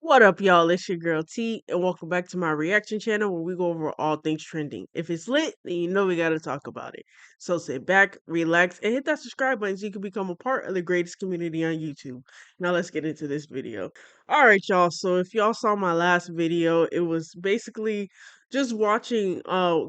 What up, y'all? It's your girl T, and welcome back to my reaction channel where we go over all things trending. If it's lit, then you know we gotta talk about it. So sit back, relax, and hit that subscribe button so you can become a part of the greatest community on YouTube. Now let's get into this video. Alright, y'all. So if y'all saw my last video, it was basically just watching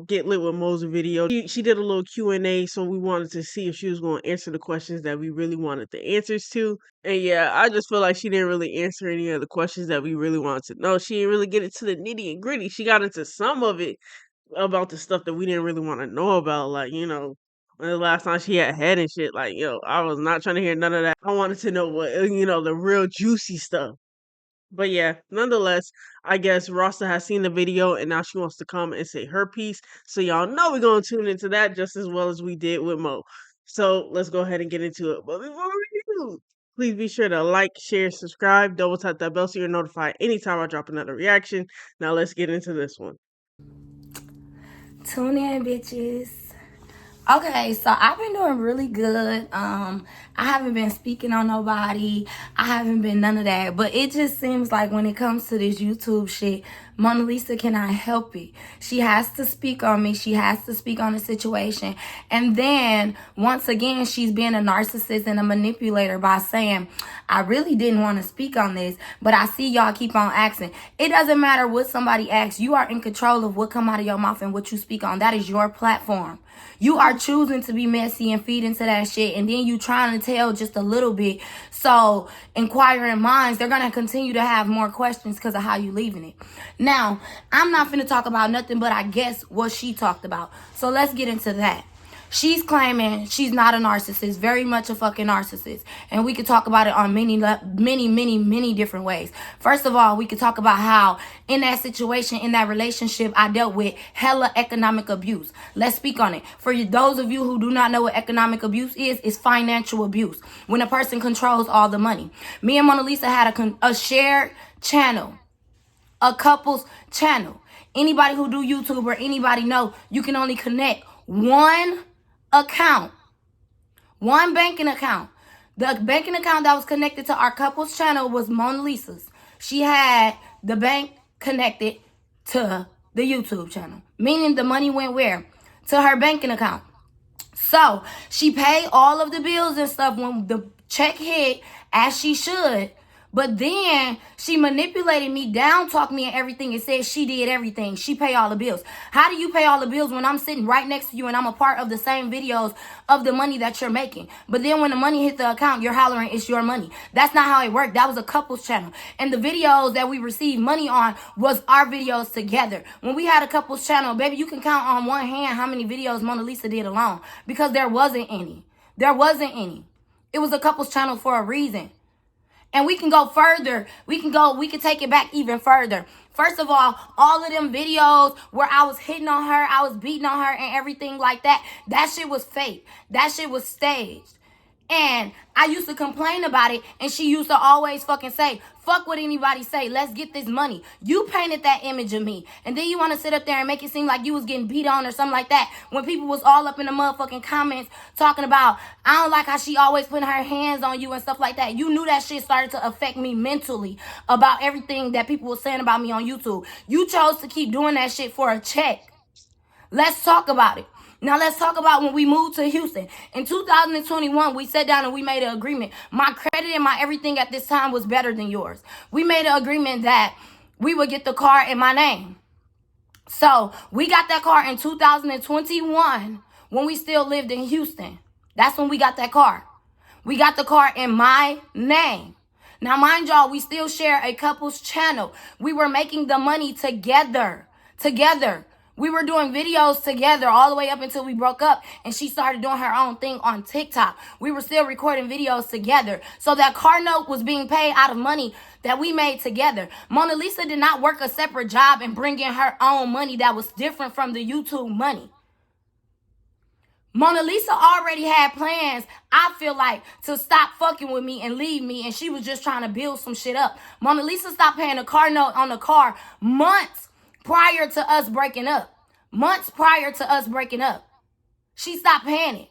Get.Lit.Wit.Moe's video. She did a little Q&A, so we wanted to see if she was going to answer the questions that we really wanted the answers to. And yeah, I just feel like she didn't really answer any of the questions that we really wanted to know. She didn't really get into the nitty and gritty. She got into some of it about the stuff that we didn't really want to know about. Like, when the last time she had head and shit. Like, I was not trying to hear none of that. I wanted to know what, the real juicy stuff. But yeah, nonetheless, I guess Rosta has seen the video and now she wants to come and say her piece. So y'all know we're going to tune into that just as well as we did with Mo. So let's go ahead and get into it. But before we do, please be sure to like, share, subscribe, double tap that bell so you're notified anytime I drop another reaction. Now let's get into this one. Tune in, bitches. Okay, so I've been doing really good. I haven't been speaking on nobody. I haven't been none of that. But it just seems like when it comes to this YouTube shit, Mona Lisa cannot help it. She has to speak on me. She has to speak on the situation. And then, once again, she's being a narcissist and a manipulator by saying, I really didn't want to speak on this, but I see y'all keep on asking. It doesn't matter what somebody asks. You are in control of what come out of your mouth and what you speak on. That is your platform. You are choosing to be messy and feed into that shit, and then you trying to tell just a little bit. So inquiring minds, they're gonna continue to have more questions because of how you leaving it. Now, I'm not finna talk about nothing but I guess what she talked about. So let's get into that. She's claiming she's not a narcissist, very much a fucking narcissist. And we could talk about it on many different ways. First of all, we could talk about how in that situation, in that relationship, I dealt with hella economic abuse. Let's speak on it. For those of you who do not know what economic abuse is, it's financial abuse. When a person controls all the money. Me and Mona Lisa had a shared channel, a couple's channel. Anybody who do YouTube or anybody know, you can only connect one account, one banking account. The banking account that was connected to our couple's channel was Mona Lisa's. She had the bank connected to the YouTube channel, meaning the money went where? To her banking account. So she paid all of the bills and stuff when the check hit, as she should. But then she manipulated me, down talked me and everything, and said she did everything. She pay all the bills. How do you pay all the bills when I'm sitting right next to you and I'm a part of the same videos of the money that you're making? But then when the money hits the account, you're hollering it's your money. That's not how it worked. That was a couple's channel. And the videos that we received money on was our videos together. When we had a couple's channel, baby, you can count on one hand how many videos Mona Lisa did alone. Because there wasn't any. There wasn't any. It was a couple's channel for a reason. And we can go further. We can take it back even further. First of all of them videos where I was hitting on her, I was beating on her and everything like that, that shit was fake. That shit was staged. And I used to complain about it, and she used to always fucking say, fuck what anybody say, let's get this money. You painted that image of me, and then you want to sit up there and make it seem like you was getting beat on or something like that, when people was all up in the motherfucking comments talking about, I don't like how she always putting her hands on you and stuff like that. You knew that shit started to affect me mentally about everything that people were saying about me on YouTube. You chose to keep doing that shit for a check. Let's talk about it. Now let's talk about when we moved to Houston. In 2021, we sat down and we made an agreement. My credit and my everything at this time was better than yours. We made an agreement that we would get the car in my name. So we got that car in 2021 when we still lived in Houston. That's when we got that car. We got the car in my name. Now, mind y'all, we still share a couple's channel. We were making the money together. We were doing videos together all the way up until we broke up and she started doing her own thing on TikTok. We were still recording videos together. So that car note was being paid out of money that we made together. Mona Lisa did not work a separate job and bring in her own money that was different from the YouTube money. Mona Lisa already had plans, I feel like, to stop fucking with me and leave me, and she was just trying to build some shit up. Mona Lisa stopped paying the car note on the car months prior to us breaking up. She stopped paying it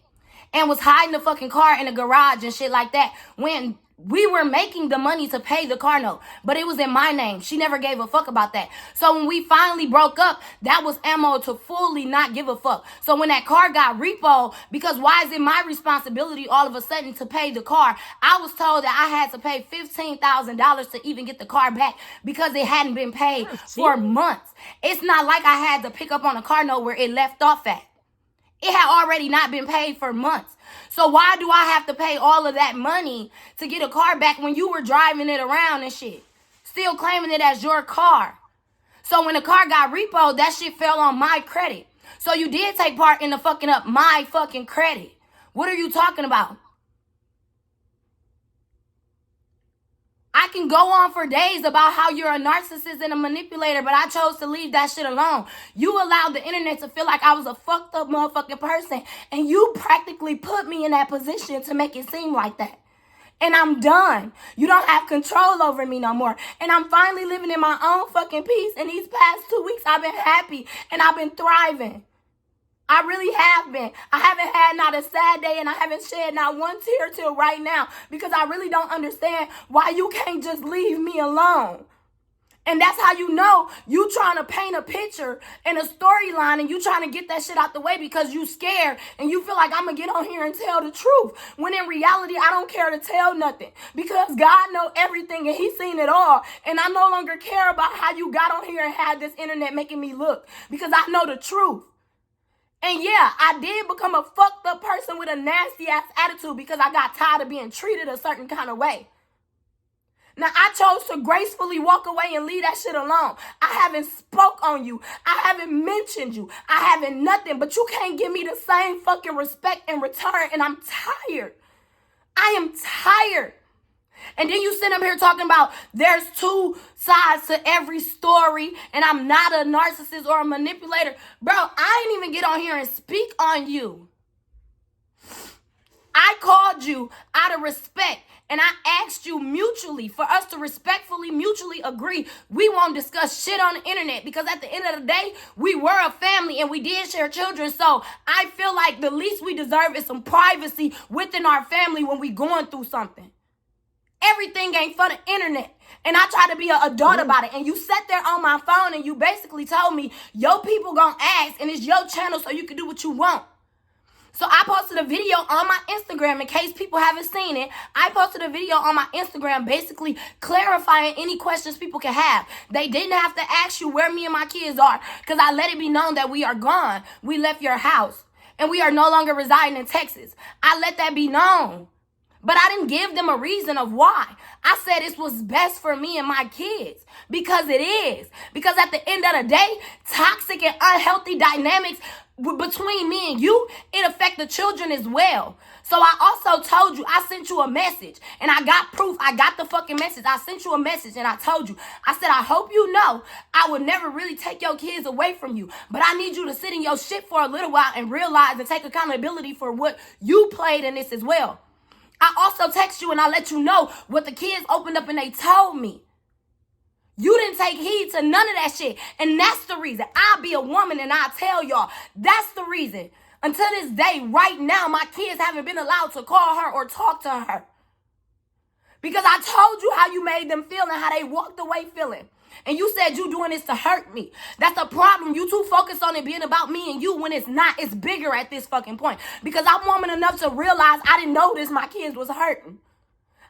and was hiding the fucking car in the garage and shit like that when We were making the money to pay the car note, but it was in my name. She never gave a fuck about that. So when we finally broke up, that was ammo to fully not give a fuck. So when that car got repo, because why is it my responsibility all of a sudden to pay the car? I was told that I had to pay $15,000 to even get the car back because it hadn't been paid for months. It's not like I had to pick up on a car note where it left off at. It had already not been paid for months. So why do I have to pay all of that money to get a car back when you were driving it around and shit? Still claiming it as your car. So when the car got repoed, that shit fell on my credit. So you did take part in the fucking up my fucking credit. What are you talking about? I can go on for days about how you're a narcissist and a manipulator, but I chose to leave that shit alone. You allowed the internet to feel like I was a fucked up motherfucking person, and you practically put me in that position to make it seem like that. And I'm done. You don't have control over me no more. And I'm finally living in my own fucking peace. And these past 2 weeks, I've been happy and I've been thriving. I really have been. I haven't had not a sad day and I haven't shed not one tear till right now because I really don't understand why you can't just leave me alone. And that's how you know you trying to paint a picture and a storyline and you trying to get that shit out the way because you scared and you feel like I'm going to get on here and tell the truth. When in reality, I don't care to tell nothing because God know everything and he's seen it all. And I no longer care about how you got on here and had this internet making me look because I know the truth. And yeah, I did become a fucked up person with a nasty ass attitude because I got tired of being treated a certain kind of way. Now, I chose to gracefully walk away and leave that shit alone. I haven't spoke on you. I haven't mentioned you. I haven't nothing, but you can't give me the same fucking respect in return, and I'm tired. I am tired. And then you sit up here talking about there's two sides to every story and I'm not a narcissist or a manipulator. Bro, I ain't even get on here and speak on you. I called you out of respect and I asked you mutually for us to respectfully mutually agree we won't discuss shit on the internet because at the end of the day, we were a family and we did share children. So I feel like the least we deserve is some privacy within our family when we going through something. Everything ain't for the internet. And I try to be an adult about it. And you sat there on my phone and you basically told me, your people gonna ask and it's your channel so you can do what you want. So I posted a video on my Instagram in case people haven't seen it. I posted a video on my Instagram basically clarifying any questions people can have. They didn't have to ask you where me and my kids are because I let it be known that we are gone. We left your house and we are no longer residing in Texas. I let that be known. But I didn't give them a reason of why. I said it was best for me and my kids because it is. Because at the end of the day, toxic and unhealthy dynamics between me and you, it affect the children as well. So I also told you, I sent you a message and I got proof. I got the fucking message. I sent you a message and I told you, I said, I hope you know I would never really take your kids away from you. But I need you to sit in your shit for a little while and realize and take accountability for what you played in this as well. I also text you and I let you know what the kids opened up and they told me. You didn't take heed to none of that shit. And that's the reason. I'll be a woman and I'll tell y'all. That's the reason. Until this day, right now, my kids haven't been allowed to call her or talk to her. Because I told you how you made them feel and how they walked away feeling. And you said you doing this to hurt me. That's a problem. You too focused on it being about me and you when it's not. It's bigger at this fucking point. Because I'm woman enough to realize I didn't notice my kids was hurting.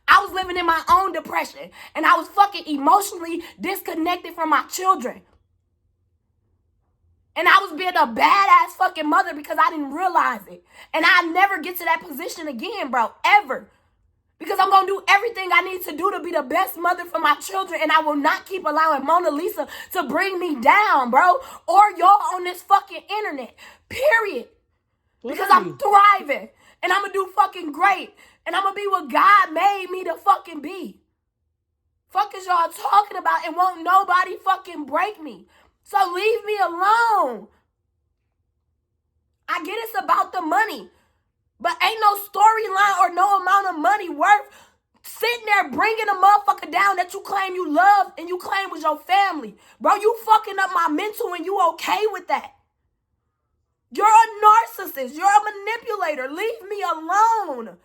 I was living in my own depression. And I was fucking emotionally disconnected from my children. And I was being a badass fucking mother because I didn't realize it. And I'll never get to that position again, bro. Ever. Because I'm going to do everything I need to do to be the best mother for my children. And I will not keep allowing Mona Lisa to bring me down, bro. Or y'all on this fucking internet. Period. Because I'm thriving. And I'm going to do fucking great. And I'm going to be what God made me to fucking be. Fuck is y'all talking about and won't nobody fucking break me. So leave me alone. I get it's about the money. But ain't no storyline or no amount of money worth sitting there bringing a motherfucker down that you claim you love and you claim was your family. Bro, you fucking up my mental and you okay with that. You're a narcissist. You're a manipulator. Leave me alone.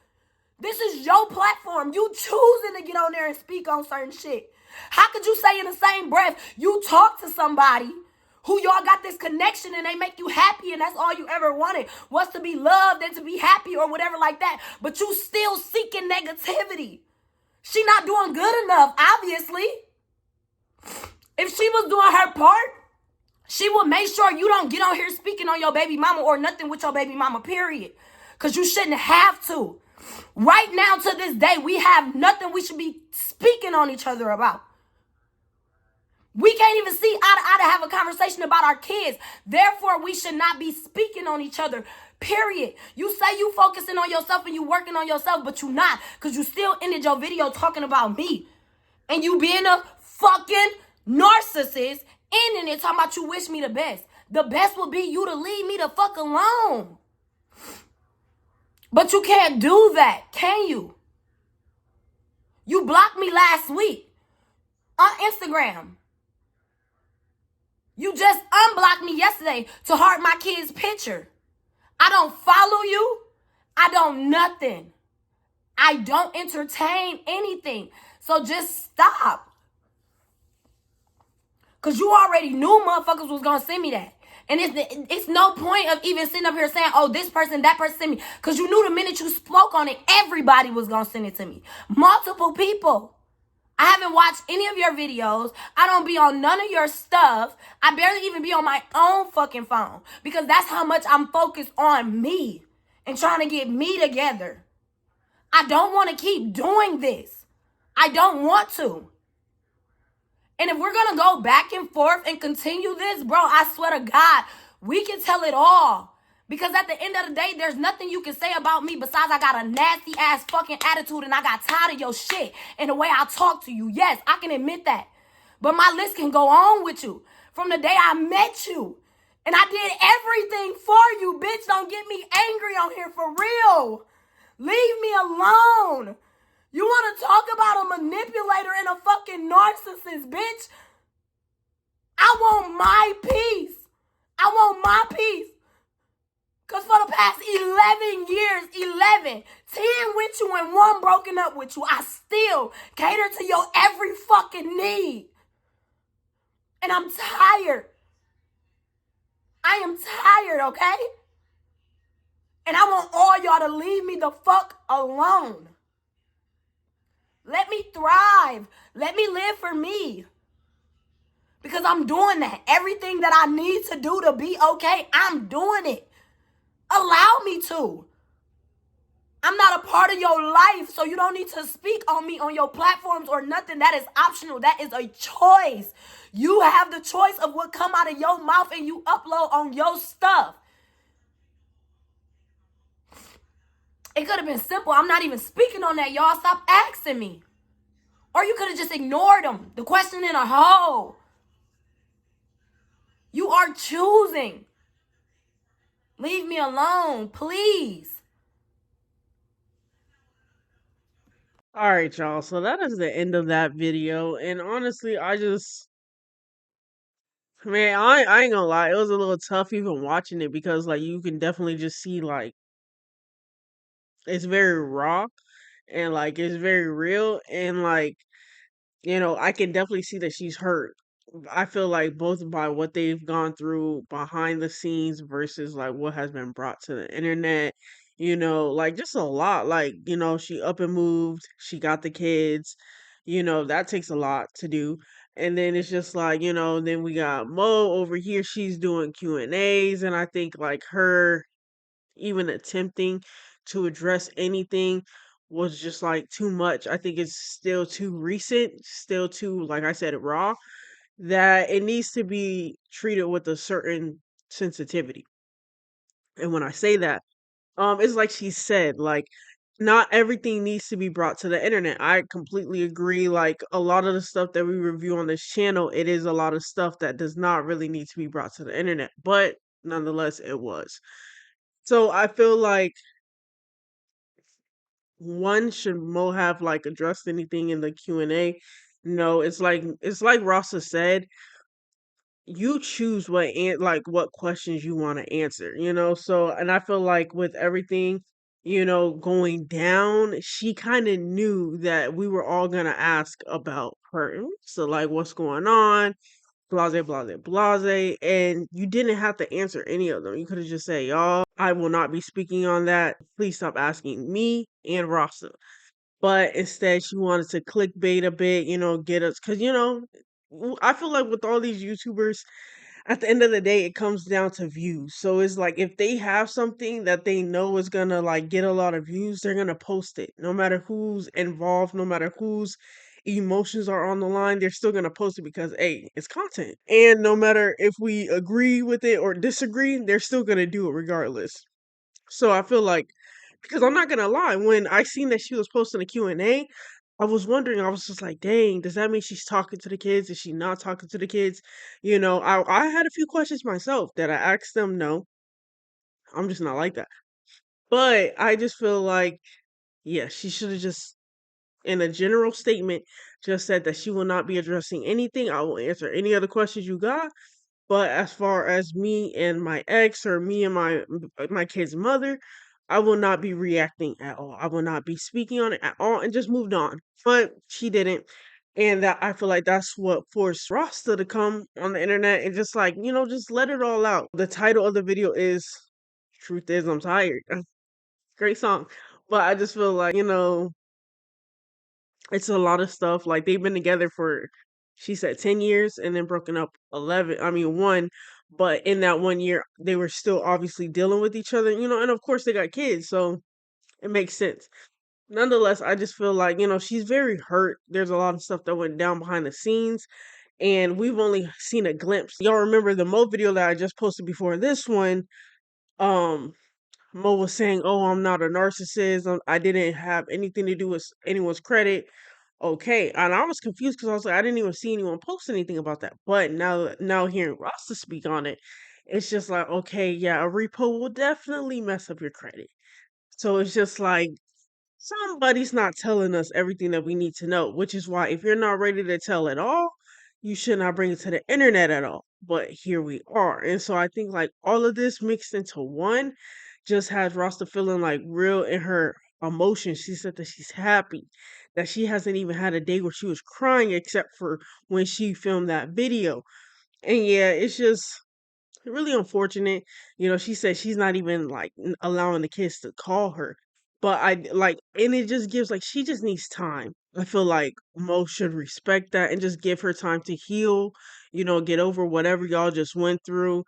This is your platform. You choosing to get on there and speak on certain shit. How could you say in the same breath you talk to somebody who y'all got this connection and they make you happy and that's all you ever wanted was to be loved and to be happy or whatever like that, but you still seeking negativity? She not doing good enough, obviously. If she was doing her part, she would make sure you don't get on here speaking on your baby mama or nothing with your baby mama, period. Because you shouldn't have to. Right now, to this day, we have nothing we should be speaking on each other about. We can't even see eye to eye to have a conversation about our kids. Therefore, we should not be speaking on each other, period. You say you focusing on yourself and you working on yourself, but you not. Because you still ended your video talking about me. And you being a fucking narcissist, ending it talking about you wish me the best. The best would be you to leave me the fuck alone. But you can't do that, can you? You blocked me last week on Instagram. You just unblocked me yesterday to heart my kid's picture. I don't follow you. I don't nothing. I don't entertain anything. So just stop. Because you already knew motherfuckers was going to send me that. And it's no point of even sitting up here saying, oh, this person, that person sent me. Because you knew the minute you spoke on it, everybody was going to send it to me. Multiple people. I haven't watched any of your videos. I don't be on none of your stuff. I barely even be on my own fucking phone. Because that's how much I'm focused on me. And trying to get me together. I don't want to keep doing this. I don't want to. And if we're going to go back and forth and continue this, bro, I swear to God, we can tell it all. Because at the end of the day, there's nothing you can say about me besides I got a nasty ass fucking attitude and I got tired of your shit and the way I talk to you. Yes, I can admit that. But my list can go on with you from the day I met you. And I did everything for you, bitch. Don't get me angry on here for real. Leave me alone. You want to talk about a manipulator and a fucking narcissist, bitch? I want my peace. I want my peace. Because for the past 11 years, 11, 10 with you and 1 broken up with you, I still cater to your every fucking need. And I'm tired. I am tired, okay? And I want all y'all to leave me the fuck alone. Let me thrive. Let me live for me. Because I'm doing that. Everything that I need to do to be okay, I'm doing it. Allow me to. I'm not a part of your life, so you don't need to speak on me on your platforms or nothing. That is optional. That is a choice. You have the choice of what come out of your mouth and you upload on your stuff. It could have been simple. I'm not even speaking on that, y'all. Stop asking me. Or you could have just ignored them. The question in a hole. You are choosing. Leave me alone, please. All right, y'all. So that is the end of that video. And honestly, man, I ain't gonna lie. It was a little tough even watching it because, like, you can definitely just see, like, it's very raw and, like, it's very real. And, like, I can definitely see that she's hurt. I feel like both by what they've gone through behind the scenes versus like what has been brought to the internet, like just a lot. Like, she up and moved, she got the kids, that takes a lot to do. And then it's just like, then we got Mo over here, she's doing Q&As, and I think like her even attempting to address anything was just like too much. I think it's still too recent, still too, like I said, raw, that it needs to be treated with a certain sensitivity. And when I say that, it's like she said, like, not everything needs to be brought to the internet. I completely agree. Like a lot of the stuff that we review on this channel, it is a lot of stuff that does not really need to be brought to the internet, but nonetheless, it was. So I feel like one, should Mo have like addressed anything in the Q&A? No, it's like Rosta said, you choose what questions you want to answer, So, and I feel like with everything, going down, she kind of knew that we were all gonna ask about her. So like, what's going on? Blase, blase, blase. And you didn't have to answer any of them. You could have just said, y'all, I will not be speaking on that. Please stop asking me and Rasta. But instead, she wanted to clickbait a bit, get us. Because, I feel like with all these YouTubers, at the end of the day, it comes down to views. So it's like if they have something that they know is gonna like get a lot of views, they're gonna post it. No matter who's involved, no matter whose emotions are on the line, they're still gonna post it because hey, it's content. And no matter if we agree with it or disagree, they're still gonna do it regardless. So I feel like because I'm not gonna lie, when I seen that she was posting a Q&A, I was wondering, I was just like, dang, does that mean she's talking to the kids? Is she not talking to the kids? I had a few questions myself that I asked them. No, I'm just not like that. But I just feel like, yeah, she should have just, in a general statement, just said that she will not be addressing anything. I will answer any other questions you got. But as far as me and my ex or me and my kid's mother, I will not be reacting at all. I will not be speaking on it at all and just moved on. But she didn't. And that I feel like that's what forced Rosta to come on the internet and just like, just let it all out. The title of the video is Truth is I'm tired. Great song. But I just feel like, it's a lot of stuff. Like they've been together for, she said 10 years and then broken up 11. I mean, one. But in that 1 year, they were still obviously dealing with each other, and of course they got kids. So it makes sense. Nonetheless, I just feel like, she's very hurt. There's a lot of stuff that went down behind the scenes. And we've only seen a glimpse. Y'all remember the Mo video that I just posted before this one? Um, Mo was saying, "Oh, I'm not a narcissist. I didn't have anything to do with anyone's credit." Okay, and I was confused because I was like, I didn't even see anyone post anything about that. But now hearing Rasta speak on it, it's just like, okay, yeah, a repo will definitely mess up your credit. So it's just like somebody's not telling us everything that we need to know, which is why if you're not ready to tell it all, you should not bring it to the internet at all. But here we are. And so I think like all of this mixed into one just has Rasta feeling like real in her emotions. She said that she's happy, that she hasn't even had a day where she was crying except for when she filmed that video. And yeah, it's just really unfortunate. She said she's not even like allowing the kids to call her. But I like, and it just gives like she just needs time. I feel like Mo should respect that and just give her time to heal, get over whatever y'all just went through.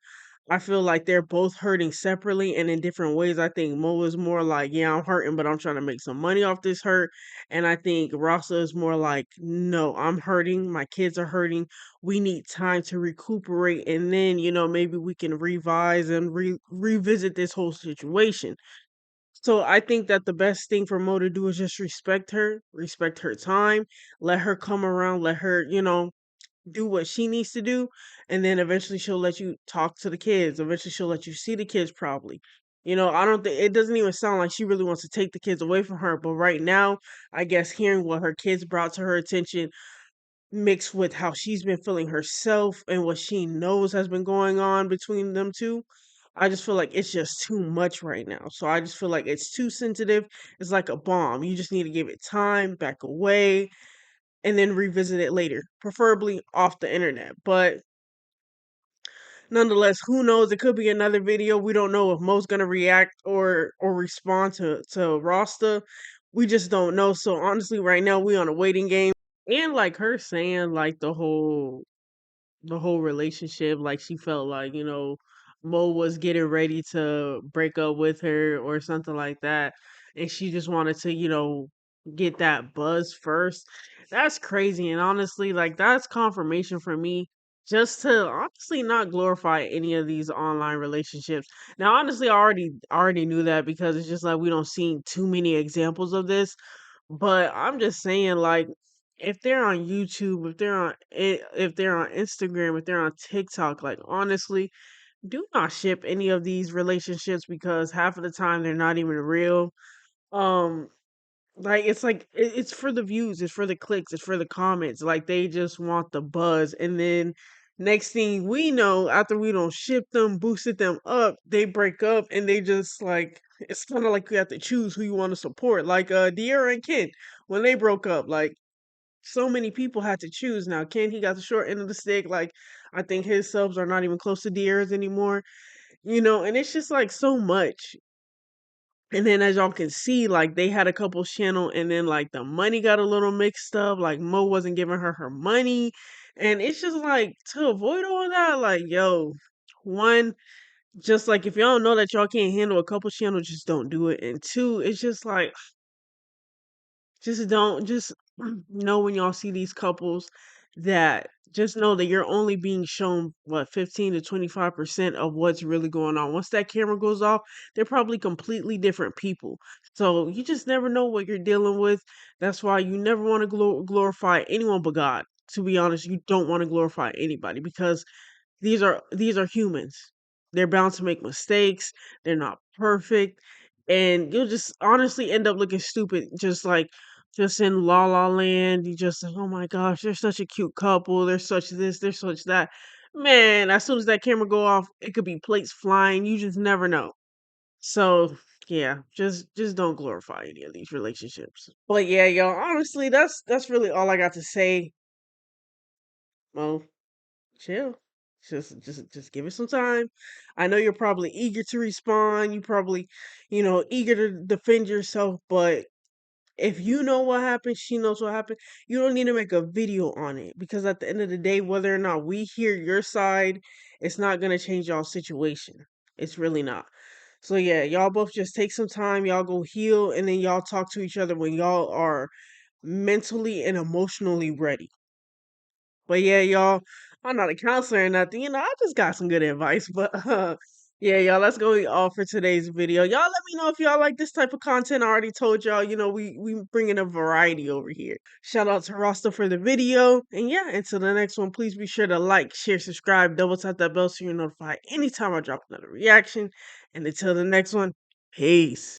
I feel like they're both hurting separately and in different ways. I think Mo is more like, yeah, I'm hurting, but I'm trying to make some money off this hurt. And I think Rasa is more like, no, I'm hurting. My kids are hurting. We need time to recuperate. And then, maybe we can revise and revisit this whole situation. So I think that the best thing for Mo to do is just respect her time, let her come around, let her, do what she needs to do, and then eventually she'll let you talk to the kids. Eventually she'll let you see the kids probably. I don't think it doesn't even sound like she really wants to take the kids away from her, but right now, I guess hearing what her kids brought to her attention mixed with how she's been feeling herself and what she knows has been going on between them two, I just feel like it's just too much right now. So I just feel like it's too sensitive. It's like a bomb. You just need to give it time, back away, and then revisit it later, preferably off the internet. But nonetheless, who knows? It could be another video. We don't know if Mo's gonna react or respond to Rosta. We just don't know. So honestly, right now we on a waiting game. And like her saying like the whole relationship, like she felt like, Mo was getting ready to break up with her or something like that. And she just wanted to, get that buzz first. That's crazy. And honestly, like that's confirmation for me just to honestly not glorify any of these online relationships. Now, honestly, I already knew that because it's just like we don't see too many examples of this. But I'm just saying, like, if they're on YouTube, if they're on Instagram, if they're on TikTok, like honestly, do not ship any of these relationships because half of the time they're not even real. Um, like it's for the views, it's for the clicks, it's for the comments. Like they just want the buzz, and then next thing we know, after we don't ship them, boosted them up, they break up, and they just like it's kind of like you have to choose who you want to support. Like De'Ara and Ken when they broke up, like so many people had to choose. Now Ken, he got the short end of the stick. Like I think his subs are not even close to De'Ara's anymore. And it's just like so much. And then as y'all can see, like they had a couple channel, and then like the money got a little mixed up. Like Mo wasn't giving her money, and it's just like to avoid all that. Like yo, one, just like if y'all know that y'all can't handle a couple channel, just don't do it. And two, it's just like just don't just know when y'all see these couples that just know that you're only being shown what 15 to 25% of what's really going on. Once that camera goes off, they're probably completely different people. So you just never know what you're dealing with. That's why you never want to glorify anyone but God. To be honest, you don't want to glorify anybody because these are humans. They're bound to make mistakes. They're not perfect. And you'll just honestly end up looking stupid just in La La Land. You just oh my gosh, they're such a cute couple. They're such this, they're such that. Man, as soon as that camera go off, it could be plates flying. You just never know. So yeah, just don't glorify any of these relationships. But yeah, y'all, honestly, that's really all I got to say. Mo, chill. Just give it some time. I know you're probably eager to respond. You probably, eager to defend yourself, but if you know what happened, she knows what happened. You don't need to make a video on it because at the end of the day, whether or not we hear your side, it's not gonna change y'all situation. It's really not. So yeah, y'all both just take some time, y'all go heal, and then y'all talk to each other when y'all are mentally and emotionally ready. But yeah, y'all, I'm not a counselor or nothing. I just got some good advice. But yeah, y'all, that's gonna be all for today's video. Y'all let me know if y'all like this type of content. I already told y'all, we bringing a variety over here. Shout out to Rosta for the video. And yeah, until the next one, please be sure to like, share, subscribe, double tap that bell so you're notified anytime I drop another reaction. And until the next one, peace.